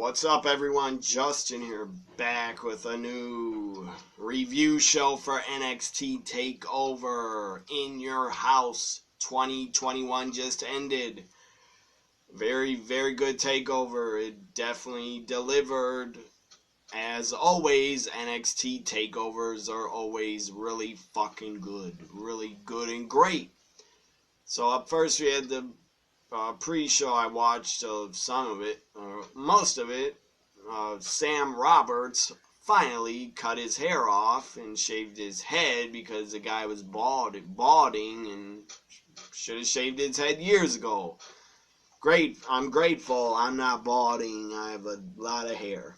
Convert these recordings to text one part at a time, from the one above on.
What's up, everyone? Justin here, back with a new review show for NXT Takeover in Your House. 2021 just ended. Very, very good takeover. It definitely delivered. As always, NXT takeovers are always really fucking good. Really good and great. So up first we had the pre-show. I watched some of it, most of it. Sam Roberts finally cut his hair off and shaved his head because the guy was balding and should have shaved his head years ago. Great, I'm grateful I'm not balding. I have a lot of hair.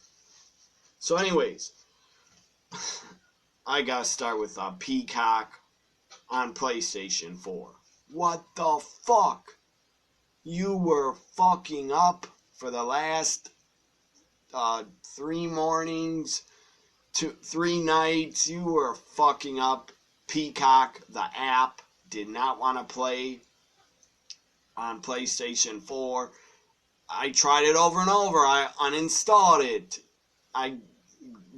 So anyways, I gotta start with Peacock on PlayStation 4. What the fuck? You were fucking up for the last 3 mornings, 3 nights. You were fucking up. Peacock, the app, did not want to play on PlayStation 4. I tried it over and over. I uninstalled it. I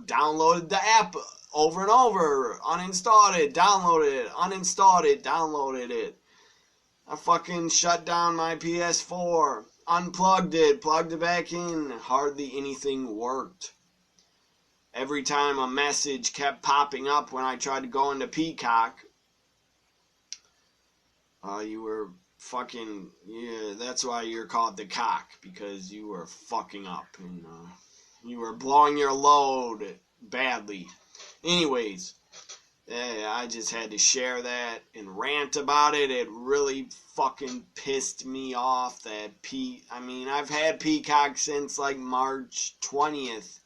downloaded the app over and over. Uninstalled it, downloaded it, uninstalled it, downloaded it. I fucking shut down my PS4, unplugged it, plugged it back in. Hardly anything worked. Every time a message kept popping up when I tried to go into Peacock. You were fucking, yeah, that's why you're called the cock, because you were fucking up and you were blowing your load badly. Anyways. Yeah, I just had to share that and rant about it. It really fucking pissed me off that I've had Peacock since like March 20th.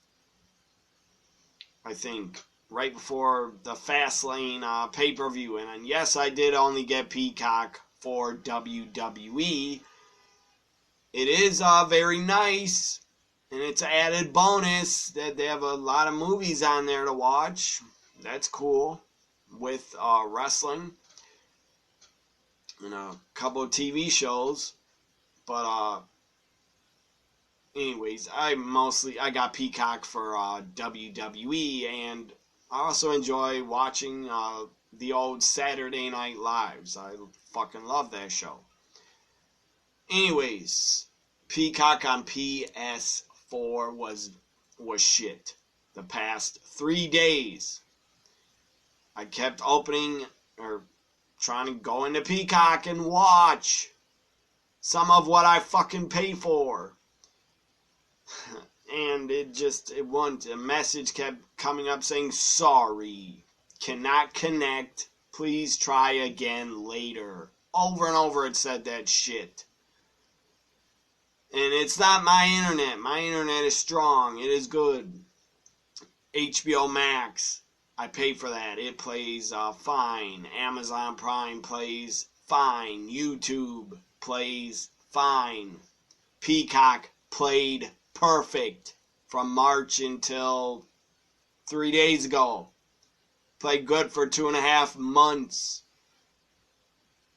I think. Right before the Fastlane pay-per-view. And yes, I did only get Peacock for WWE. It is very nice. And it's an added bonus that they have a lot of movies on there to watch. That's cool. With wrestling and a couple of TV shows, but anyways, I got Peacock for WWE, and I also enjoy watching the old Saturday Night Lives. I fucking love that show. Anyways, Peacock on PS4 was shit. The past 3 days. I kept opening or trying to go into Peacock and watch some of what I fucking pay for. And it wouldn't. A message kept coming up saying, sorry, cannot connect. Please try again later. Over and over it said that shit. And it's not my internet. My internet is strong. It is good. HBO Max. I pay for that. It plays fine. Amazon Prime plays fine. YouTube plays fine. Peacock played perfect from March until 3 days ago. Played good for 2.5 months.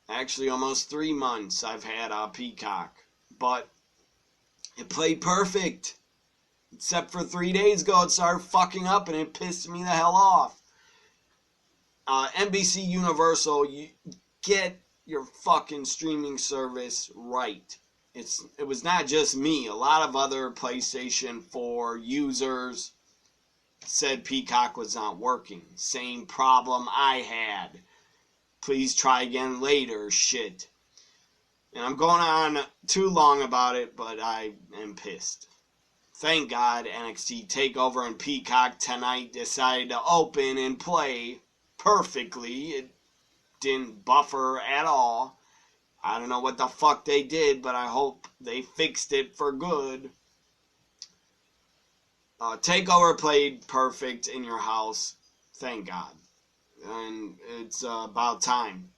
Actually, almost 3 months I've had Peacock. But it played perfect. Except for 3 days ago, it started fucking up and it pissed me the hell off. NBC Universal, you get your fucking streaming service right. It was not just me. A lot of other PlayStation 4 users said Peacock was not working. Same problem I had. Please try again later, shit. And I'm going on too long about it, but I am pissed. Thank God NXT Takeover and Peacock tonight decided to open and play perfectly. It didn't buffer at all. I don't know what the fuck they did, but I hope they fixed it for good. Takeover played perfect in your house. Thank God. And it's about time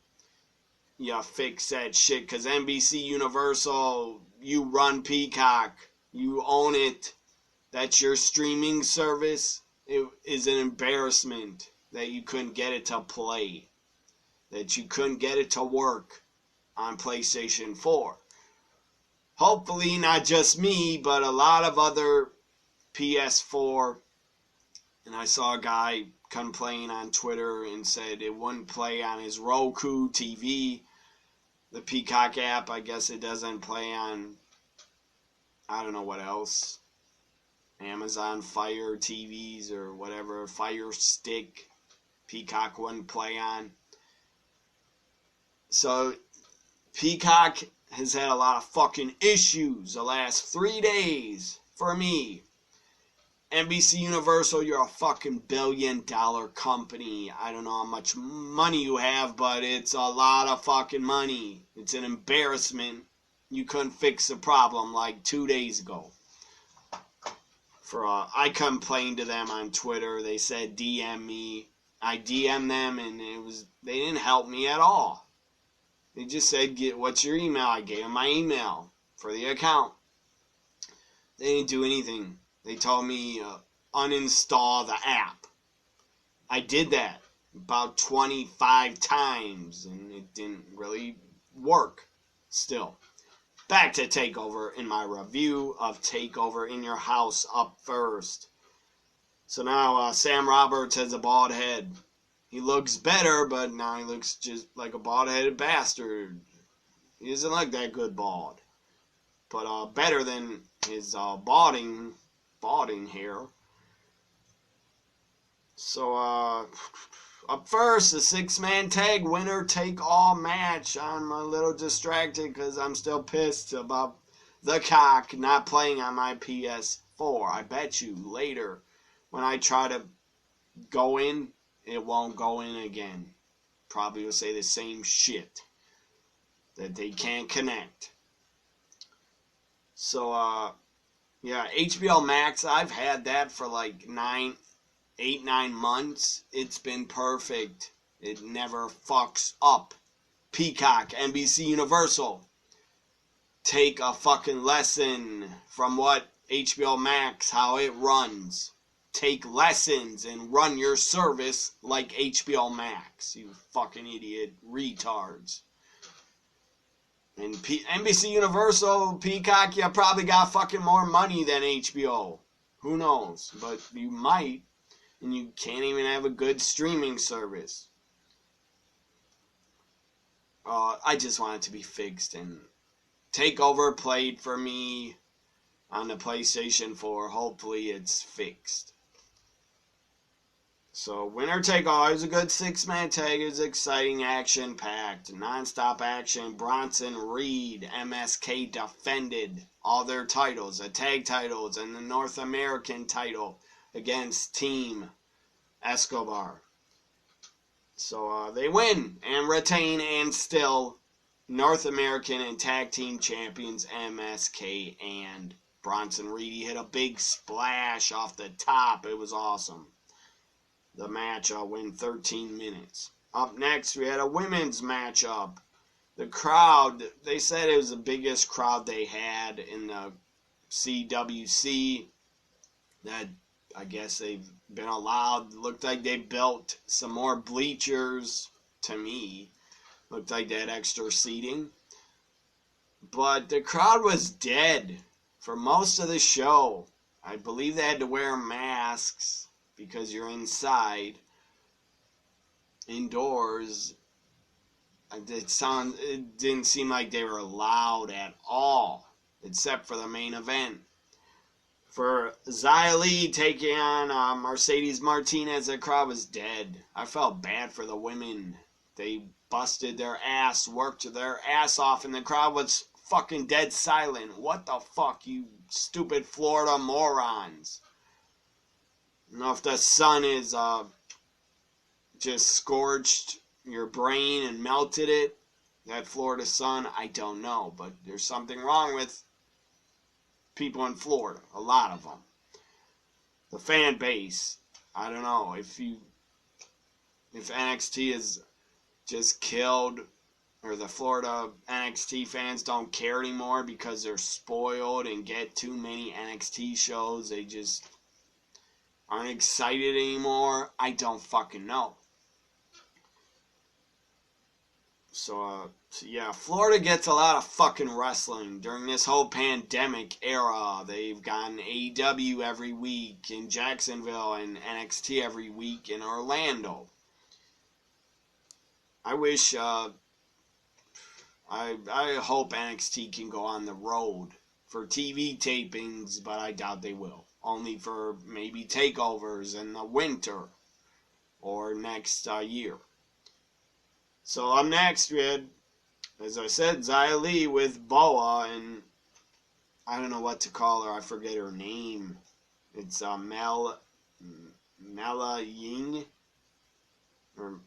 you fix that shit, because NBC Universal, you run Peacock. You own it. That's your streaming service. It is an embarrassment that you couldn't get it to play. That you couldn't get it to work on PlayStation 4. Hopefully not just me, but a lot of other PS4, and I saw a guy complain on Twitter and said it wouldn't play on his Roku TV. The Peacock app, I guess it doesn't play on, I don't know what else, Amazon Fire TVs or whatever, Fire Stick, Peacock wouldn't play on. So, Peacock has had a lot of fucking issues the last 3 days for me. NBC Universal, you're a fucking billion-dollar company. I don't know how much money you have, but it's a lot of fucking money. It's an embarrassment. You couldn't fix the problem like 2 days ago. I complained to them on Twitter. They said DM me. I DM'd them, and they didn't help me at all. They just said, what's your email? I gave them my email for the account. They didn't do anything. They told me uninstall the app. I did that about 25 times, and it didn't really work still. Back to TakeOver in my review of TakeOver in Your House up first. So now Sam Roberts has a bald head. He looks better, but now he looks just like a bald-headed bastard. He doesn't look that good bald. But better than his balding hair. So, up first, the 6-man tag winner-take-all match. I'm a little distracted because I'm still pissed about the cock not playing on my PS4. I bet you later, when I try to go in, it won't go in again. Probably will say the same shit. That they can't connect. So, yeah, HBO Max, I've had that for like 9 months. It's been perfect. It never fucks up. Peacock, NBC Universal. Take a fucking lesson from what HBO Max, how it runs. Take lessons and run your service like HBO Max, you fucking idiot retards. And NBC Universal, Peacock, you probably got fucking more money than HBO. Who knows? But you might. And you can't even have a good streaming service. I just want it to be fixed. And TakeOver played for me on the PlayStation 4. Hopefully it's fixed. So, winner take all. It was a good 6-man tag. It was exciting, action-packed, non-stop action. Bronson Reed, MSK defended all their titles, the tag titles and the North American title against Team Escobar. So, they win and retain and still North American and tag team champions MSK and Bronson Reed. He hit a big splash off the top. It was awesome. The match went 13 minutes. Up next, we had a women's matchup. The crowd, they said it was the biggest crowd they had in the CWC. That, I guess they've been allowed. Looked like they built some more bleachers, to me. Looked like they had extra seating. But the crowd was dead for most of the show. I believe they had to wear masks because you're inside, indoors. It didn't seem like they were loud at all, except for the main event. For Xia Li taking on Mercedes Martinez, the crowd was dead. I felt bad for the women. They busted their ass, worked their ass off, and the crowd was fucking dead silent. What the fuck, you stupid Florida morons? I don't know if the sun is just scorched your brain and melted it. That Florida sun, I don't know. But there's something wrong with people in Florida. A lot of them. The fan base, I don't know. If NXT is just killed, or the Florida NXT fans don't care anymore because they're spoiled and get too many NXT shows, they just aren't excited anymore. I don't fucking know. So yeah, Florida gets a lot of fucking wrestling during this whole pandemic era. They've gotten AEW every week in Jacksonville and NXT every week in Orlando. I wish, I hope NXT can go on the road for TV tapings, but I doubt they will. Only for maybe takeovers in the winter or next year. So up next, we had, as I said, Xia Li with Boa, and I don't know what to call her. I forget her name. It's Mala Ying or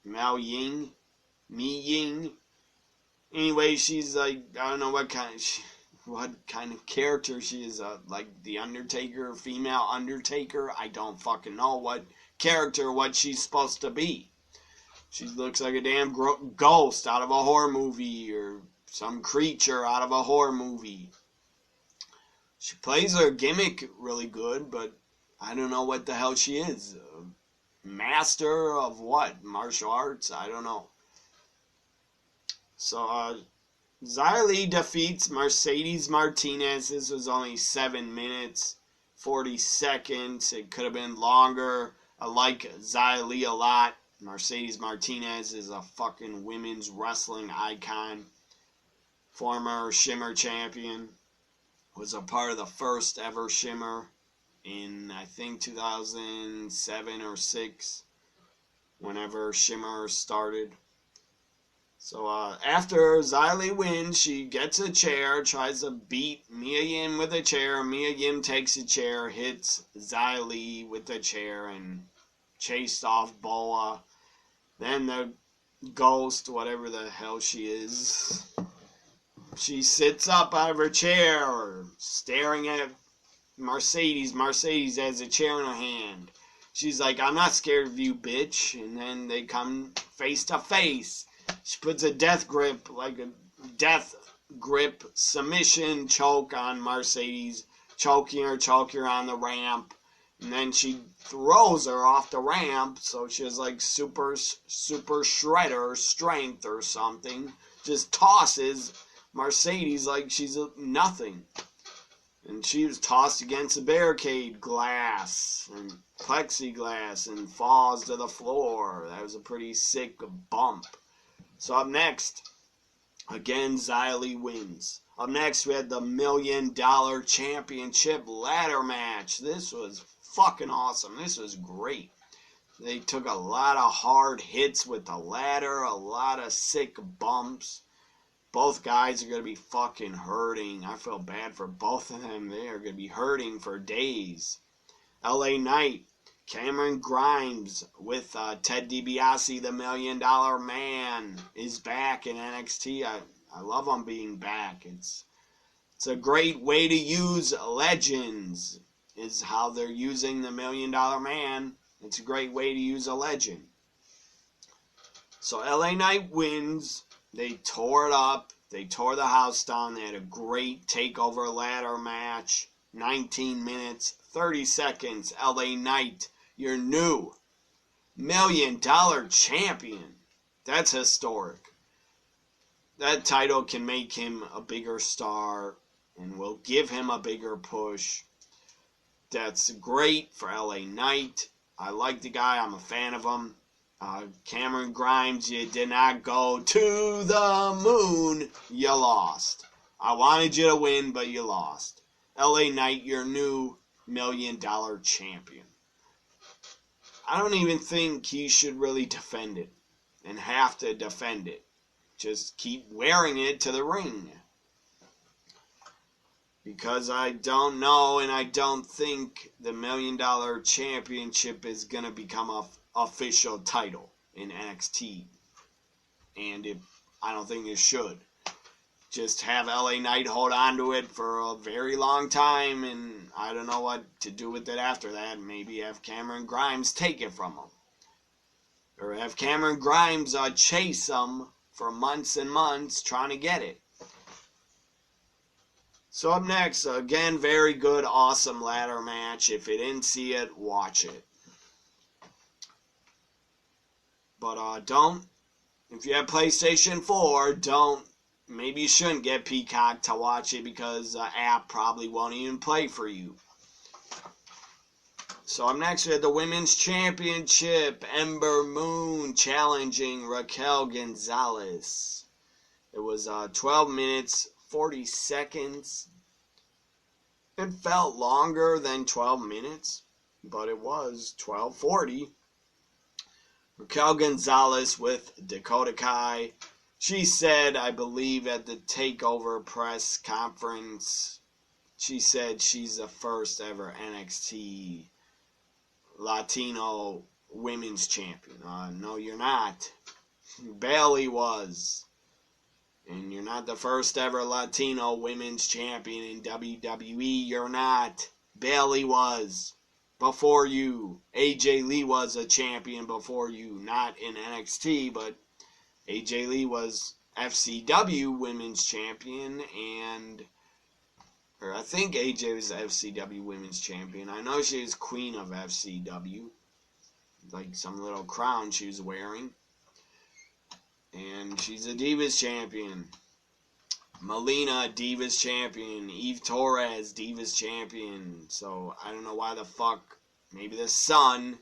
Mao Ying, Mi Ying. Anyway, she's like, I don't know what kind of character she is. Like the Undertaker, female Undertaker. I don't fucking know what she's supposed to be. She looks like a damn ghost out of a horror movie or some creature out of a horror movie. She plays her gimmick really good, but I don't know what the hell she is. Master of what? Martial arts? I don't know. So, Xia Li defeats Mercedes Martinez. This was only 7 minutes, 40 seconds. It could have been longer. I like Xia Li a lot. Mercedes Martinez is a fucking women's wrestling icon. Former Shimmer champion. Was a part of the first ever Shimmer in, I think, 2007 or 6. Whenever Shimmer started. So after Xia Li wins, she gets a chair, tries to beat Mia Yim with a chair. Mia Yim takes a chair, hits Xia Li with the chair, and chased off Boa. Then the ghost, whatever the hell she is, she sits up out of her chair, staring at Mercedes. Mercedes has a chair in her hand. She's like, I'm not scared of you, bitch. And then they come face to face. She puts a death grip, like a death grip submission choke on Mercedes, choking her on the ramp. And then she throws her off the ramp, so she has like super shredder strength or something. Just tosses Mercedes like she's nothing. And she was tossed against the barricade glass and plexiglass and falls to the floor. That was a pretty sick bump. So up next, again, Xia Li wins. Up next, we had the $1 Million Championship ladder match. This was fucking awesome. This was great. They took a lot of hard hits with the ladder, a lot of sick bumps. Both guys are going to be fucking hurting. I feel bad for both of them. They are going to be hurting for days. LA Knight, Cameron Grimes with Ted DiBiase, the $1 Million Man, is back in NXT. I love him being back. It's a great way to use legends, is how they're using the $1 Million Man. It's a great way to use a legend. So LA Knight wins. They tore it up. They tore the house down. They had a great takeover ladder match. 19 minutes, 30 seconds. LA Knight, your new $1 Million champion. That's historic. That title can make him a bigger star and will give him a bigger push. That's great for LA Knight. I like the guy. I'm a fan of him. Cameron Grimes, you did not go to the moon. You lost. I wanted you to win, but you lost. LA Knight, your new $1 Million champion. I don't even think he should really defend it and have to defend it. Just keep wearing it to the ring. Because I don't know and I don't think the $1 Million championship is going to become a official title in NXT, and I don't think it should. Just have LA Knight hold on to it for a very long time, and I don't know what to do with it after that. Maybe have Cameron Grimes take it from him, or have Cameron Grimes chase him for months and months trying to get it. So up next, again, very good, awesome ladder match. If you didn't see it, watch it. But don't, If you have PlayStation 4, maybe you shouldn't get Peacock to watch it because the app probably won't even play for you. So up next we have the Women's Championship. Ember Moon challenging Raquel Gonzalez. It was 12 minutes, 40 seconds. It felt longer than 12 minutes, but it was 12:40. Raquel Gonzalez with Dakota Kai. She said, I believe at the Takeover press conference, she said she's the first ever NXT Latino Women's Champion. No, you're not. Bayley was. And you're not the first ever Latino Women's Champion in WWE. You're not. Bayley was before you. AJ Lee was a champion before you. Not in NXT, but AJ Lee was FCW Women's Champion, or I think AJ was the FCW Women's Champion. I know she was Queen of FCW, like some little crown she was wearing. And she's a Divas Champion. Melina, Divas Champion. Eve Torres, Divas Champion. So, I don't know why the fuck. Maybe the sun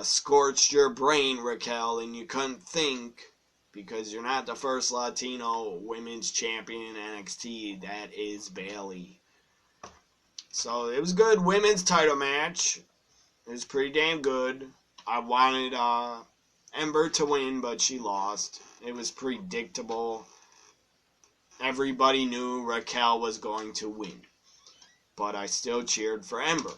scorched your brain, Raquel, and you couldn't think, because you're not the first Latino Women's Champion in NXT. That is Bayley. So, it was a good women's title match. It was pretty damn good. I wanted Ember to win, but she lost. It was predictable. Everybody knew Raquel was going to win, but I still cheered for Ember.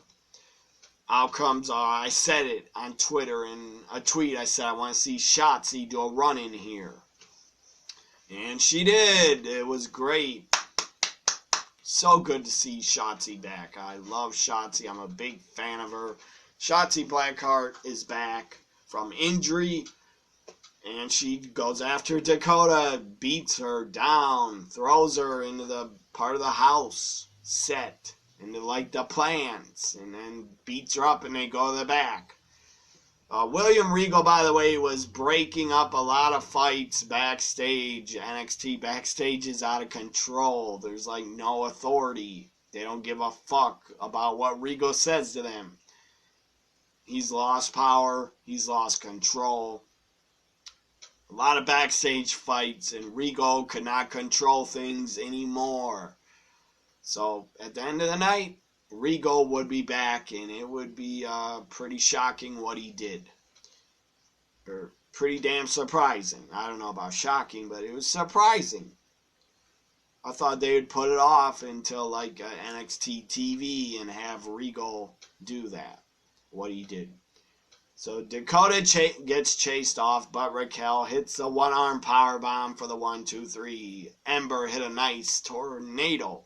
Outcomes are, I said it on Twitter in a tweet. I said I want to see Shotzi do a run in here, and she did. It was great. So good to see Shotzi back. I love Shotzi. I'm a big fan of her. Shotzi Blackheart is back from injury, and she goes after Dakota, beats her down, throws her into the part of the house set, into like the plants, and then beats her up, and they go to the back. William Regal, by the way, was breaking up a lot of fights backstage. NXT backstage is out of control. There's like no authority. They don't give a fuck about what Regal says to them. He's lost power. He's lost control. A lot of backstage fights, and Regal could not control things anymore. So, at the end of the night, Regal would be back, and it would be pretty shocking what he did. Or pretty damn surprising. I don't know about shocking, but it was surprising. I thought they would put it off until like NXT TV and have Regal do that. What he did. So Dakota gets chased off, but Raquel hits the one-arm powerbomb for the 1-2-3. Ember hit a nice tornado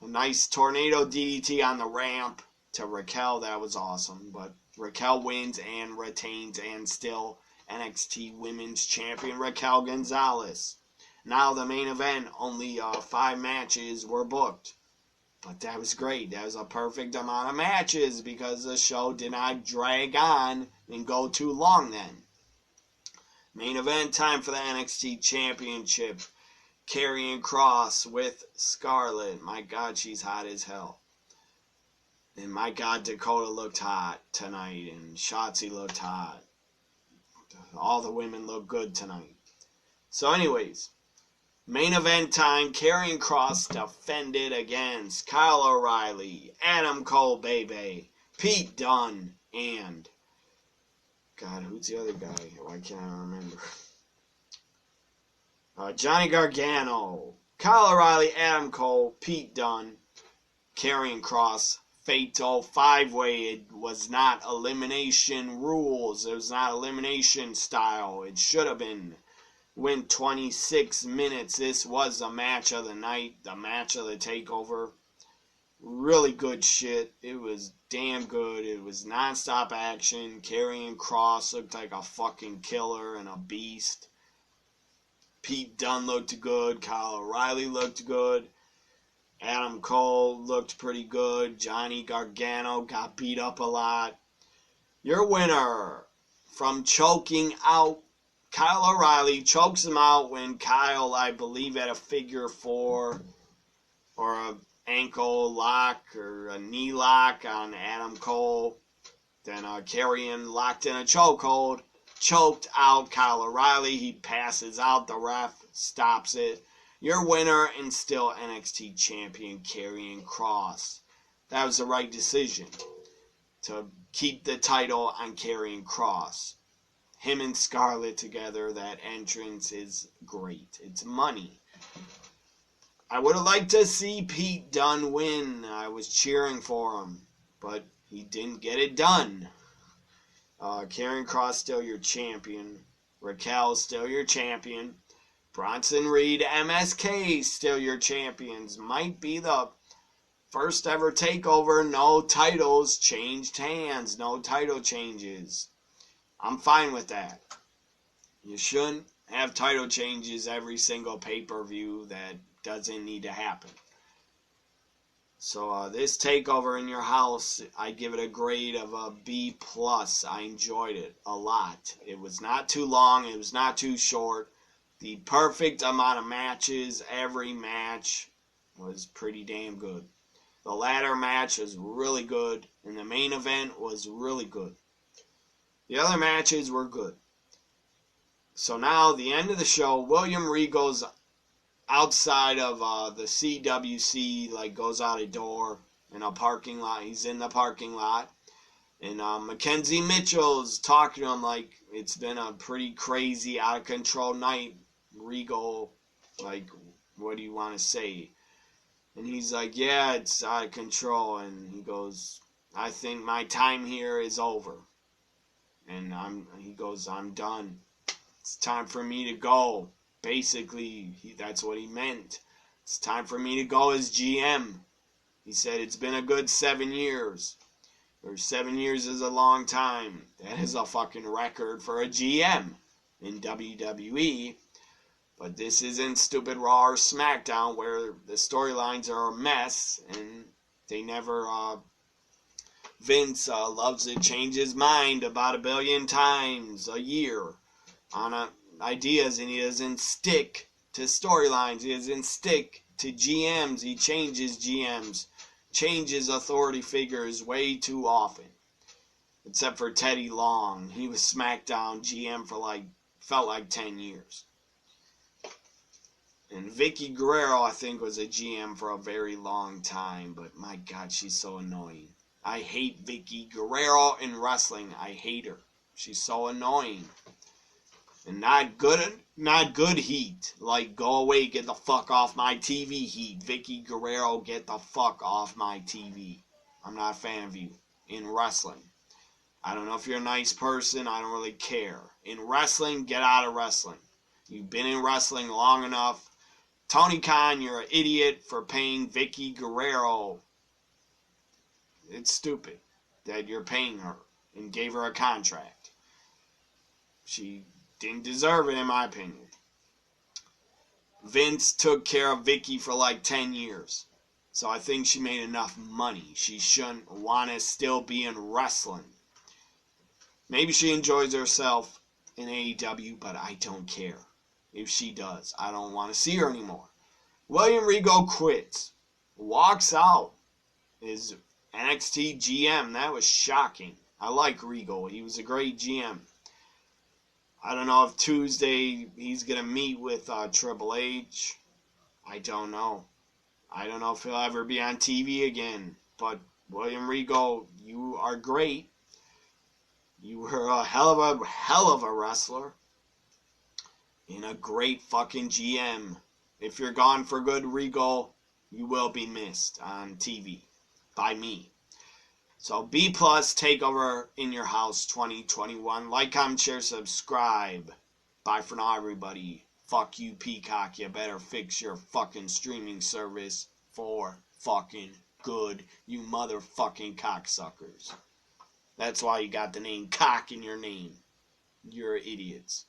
DDT on the ramp to Raquel. That was awesome. But Raquel wins and retains, and still NXT Women's Champion Raquel Gonzalez. Now the main event, only 5 matches were booked. But that was great. That was a perfect amount of matches because the show did not drag on and go too long then. Main event time for the NXT Championship. Karrion Kross with Scarlett. My God, she's hot as hell. And my God, Dakota looked hot tonight. And Shotzi looked hot. All the women look good tonight. So anyways, main event time, Karrion Kross defended against Kyle O'Reilly, Adam Cole, Bebe, Pete Dunne, and God, who's the other guy? Why can't I remember? Johnny Gargano, Kyle O'Reilly, Adam Cole, Pete Dunne, Karrion Kross, Fatal 5-way. It was not elimination rules. It was not elimination style. It should have been. Went 26 minutes. This was the match of the night, the match of the takeover. Really good shit. It was damn good. It was non-stop action. Karrion Kross looked like a fucking killer and a beast. Pete Dunne looked good. Kyle O'Reilly looked good. Adam Cole looked pretty good. Johnny Gargano got beat up a lot. Your winner from choking out Kyle O'Reilly chokes him out when Kyle, I believe, had a figure 4 or a ankle lock or a knee lock on Adam Cole. Then Karrion locked in a chokehold, choked out Kyle O'Reilly. He passes out. The ref stops it. Your winner and still NXT champion, Karrion Kross. That was the right decision to keep the title on Karrion Kross. Him and Scarlett together, that entrance is great. It's money. I would have liked to see Pete Dunne win. I was cheering for him, but he didn't get it done. Karrion Kross still your champion. Raquel still your champion. Bronson Reed, MSK still your champions. Might be the first ever takeover. No titles changed hands. No title changes. I'm fine with that. You shouldn't have title changes every single pay-per-view. That doesn't need to happen. So this takeover in your house, I give it a grade of a B+. I enjoyed it a lot. It was not too long. It was not too short. The perfect amount of matches. Every match was pretty damn good. The ladder match was really good, and the main event was really good. The other matches were good. So now, the end of the show, William Regal's outside of the CWC, like goes out a door in a parking lot. He's in the parking lot. And Mackenzie Mitchell's talking to him like it's been a pretty crazy, out of control night. Regal, like, what do you want to say? And he's like, yeah, it's out of control. And he goes, I think my time here is over. And he goes, I'm done. It's time for me to go. Basically, that's what he meant. It's time for me to go as GM. He said it's been a good 7 years. Or 7 years is a long time. That is a fucking record for a GM in WWE. But this isn't stupid Raw or SmackDown where the storylines are a mess and they never... Vince loves to change his mind about 1 billion times a year on ideas, and he doesn't stick to storylines. He doesn't stick to GMs. He changes GMs, changes authority figures way too often. Except for Teddy Long. He was SmackDown GM for felt like 10 years. And Vicky Guerrero, I think, was a GM for a very long time, but my God, she's so annoying. I hate Vicky Guerrero in wrestling. I hate her. She's so annoying. And not good heat. Like, go away, get the fuck off my TV heat. Vicky Guerrero, get the fuck off my TV. I'm not a fan of you in wrestling. I don't know if you're a nice person. I don't really care. In wrestling, get out of wrestling. You've been in wrestling long enough. Tony Khan, you're an idiot for paying Vicky Guerrero. It's stupid that you're paying her and gave her a contract. She didn't deserve it, in my opinion. Vince took care of Vicky for 10 years. So I think she made enough money. She shouldn't want to still be in wrestling. Maybe she enjoys herself in AEW, but I don't care. If she does, I don't want to see her anymore. William Regal quits. Walks out. Is NXT GM. That was shocking. I like Regal. He was a great GM. I don't know if Tuesday he's going to meet with Triple H. I don't know. I don't know if he'll ever be on TV again. But William Regal, you are great. You were a hell of a wrestler. And a great fucking GM. If you're gone for good, Regal, you will be missed on TV. By me. So B+ Takeover in your house 2021. Like, comment, share, subscribe. Bye for now, everybody. Fuck you, Peacock. You better fix your fucking streaming service for fucking good. You motherfucking cocksuckers. That's why you got the name Cock in your name. You're idiots.